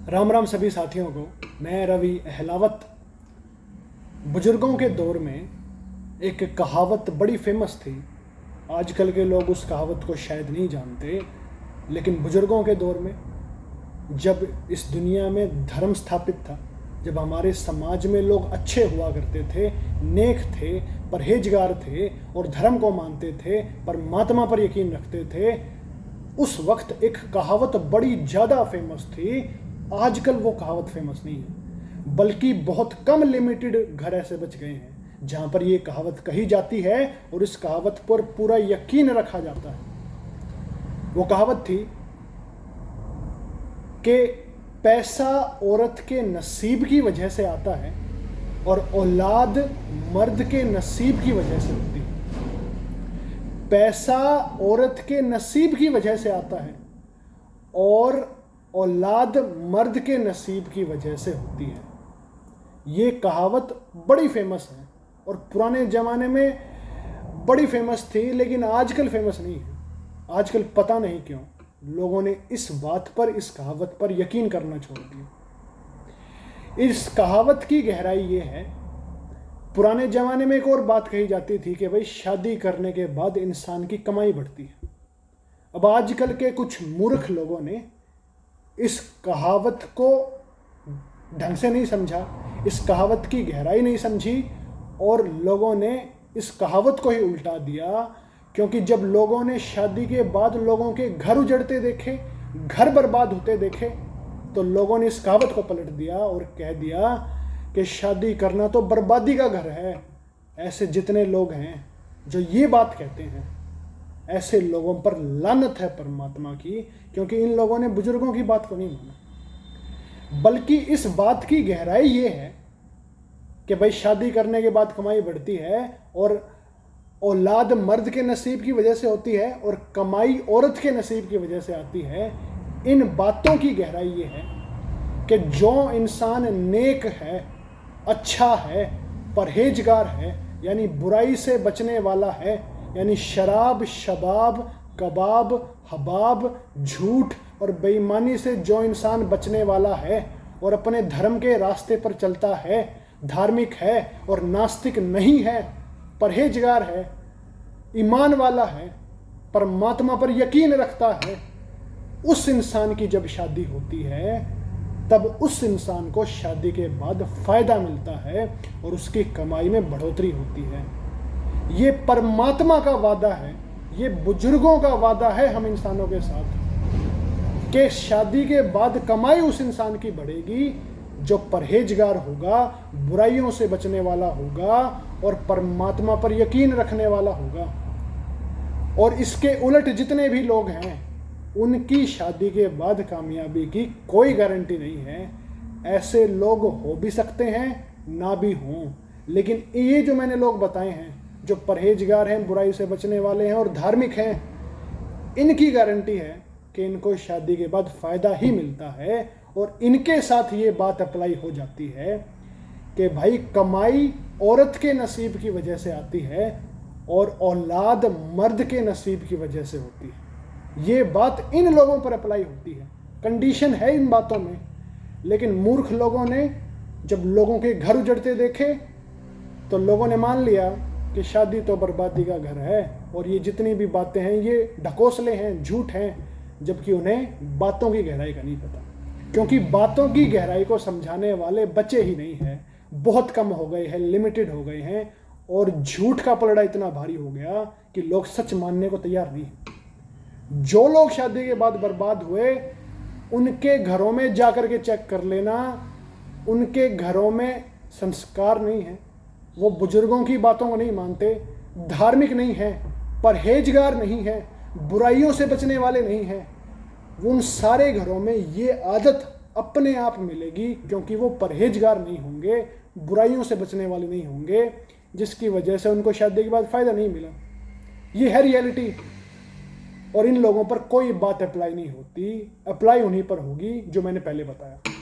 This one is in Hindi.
राम राम सभी साथियों को। मैं रवि अहलावत। बुजुर्गों के दौर में एक कहावत बड़ी फेमस थी। आजकल के लोग उस कहावत को शायद नहीं जानते, लेकिन बुजुर्गों के दौर में जब इस दुनिया में धर्म स्थापित था, जब हमारे समाज में लोग अच्छे हुआ करते थे, नेक थे, परहेजगार थे और धर्म को मानते थे, परमात्मा पर यकीन रखते थे, उस वक्त एक कहावत बड़ी ज़्यादा फेमस थी। आजकल वो कहावत फेमस नहीं है, बल्कि बहुत कम लिमिटेड घर ऐसे बच गए हैं जहाँ पर ये कहावत कही जाती है और इस कहावत पर पूरा यकीन रखा जाता है। वो कहावत थी कि पैसा औरत के नसीब की वजह से आता है और औलाद मर्द के नसीब की वजह से होती है। पैसा औरत के नसीब की वजह से आता है और औलाद मर्द के नसीब की वजह से होती है। ये कहावत बड़ी फेमस है और पुराने ज़माने में बड़ी फेमस थी, लेकिन आजकल फेमस नहीं है। आजकल पता नहीं क्यों लोगों ने इस बात पर, इस कहावत पर यकीन करना छोड़ दिया। इस कहावत की गहराई ये है, पुराने ज़माने में एक और बात कही जाती थी कि भाई शादी करने के बाद इंसान की कमाई बढ़ती है। अब आजकल के कुछ मूर्ख लोगों ने इस कहावत को ढंग से नहीं समझा, इस कहावत की गहराई नहीं समझी और लोगों ने इस कहावत को ही उल्टा दिया। क्योंकि जब लोगों ने शादी के बाद लोगों के घर उजड़ते देखे, घर बर्बाद होते देखे, तो लोगों ने इस कहावत को पलट दिया और कह दिया कि शादी करना तो बर्बादी का घर है। ऐसे जितने लोग हैं जो ये बात कहते हैं, ऐसे लोगों पर लानत है परमात्मा की, क्योंकि इन लोगों ने बुजुर्गों की बात को नहीं माना। बल्कि इस बात की गहराई ये है कि भाई शादी करने के बाद कमाई बढ़ती है और औलाद मर्द के नसीब की वजह से होती है और कमाई औरत के नसीब की वजह से आती है। इन बातों की गहराई ये है कि जो इंसान नेक है, अच्छा है, परहेजगार है, यानी बुराई से बचने वाला है, यानी शराब, शबाब, कबाब, हबाब, झूठ और बेईमानी से जो इंसान बचने वाला है और अपने धर्म के रास्ते पर चलता है, धार्मिक है और नास्तिक नहीं है, परहेजगार है, ईमान वाला है, परमात्मा पर यकीन रखता है, उस इंसान की जब शादी होती है तब उस इंसान को शादी के बाद फ़ायदा मिलता है और उसकी कमाई में बढ़ोतरी होती है। ये परमात्मा का वादा है, ये बुजुर्गों का वादा है हम इंसानों के साथ कि शादी के बाद कमाई उस इंसान की बढ़ेगी जो परहेजगार होगा, बुराइयों से बचने वाला होगा और परमात्मा पर यकीन रखने वाला होगा। और इसके उलट जितने भी लोग हैं उनकी शादी के बाद कामयाबी की कोई गारंटी नहीं है। ऐसे लोग हो भी सकते हैं, ना भी हों, लेकिन ये जो मैंने लोग बताए हैं, जो परहेजगार हैं, बुराई से बचने वाले हैं और धार्मिक हैं, इनकी गारंटी है कि इनको शादी के बाद फ़ायदा ही मिलता है। और इनके साथ ये बात अप्लाई हो जाती है कि भाई कमाई औरत के नसीब की वजह से आती है और औलाद मर्द के नसीब की वजह से होती है। ये बात इन लोगों पर अप्लाई होती है, कंडीशन है इन बातों में। लेकिन मूर्ख लोगों ने जब लोगों के घर उजड़ते देखे तो लोगों ने मान लिया कि शादी तो बर्बादी का घर है और ये जितनी भी बातें हैं ये ढकोसले हैं, झूठ हैं, जबकि उन्हें बातों की गहराई का नहीं पता। क्योंकि बातों की गहराई को समझाने वाले बचे ही नहीं हैं, बहुत कम हो गए हैं, लिमिटेड हो गए हैं और झूठ का पलड़ा इतना भारी हो गया कि लोग सच मानने को तैयार नहीं हैं। जो लोग शादी के बाद बर्बाद हुए उनके घरों में जाकर के चेक कर लेना, उनके घरों में संस्कार नहीं है, वो बुजुर्गों की बातों को नहीं मानते, धार्मिक नहीं है, परहेजगार नहीं है, बुराइयों से बचने वाले नहीं हैं। उन सारे घरों में ये आदत अपने आप मिलेगी, क्योंकि वो परहेजगार नहीं होंगे, बुराइयों से बचने वाले नहीं होंगे, जिसकी वजह से उनको शादी के बाद फ़ायदा नहीं मिला। ये है रियलिटी। और इन लोगों पर कोई बात अप्लाई नहीं होती, अप्लाई उन्हीं पर होगी जो मैंने पहले बताया।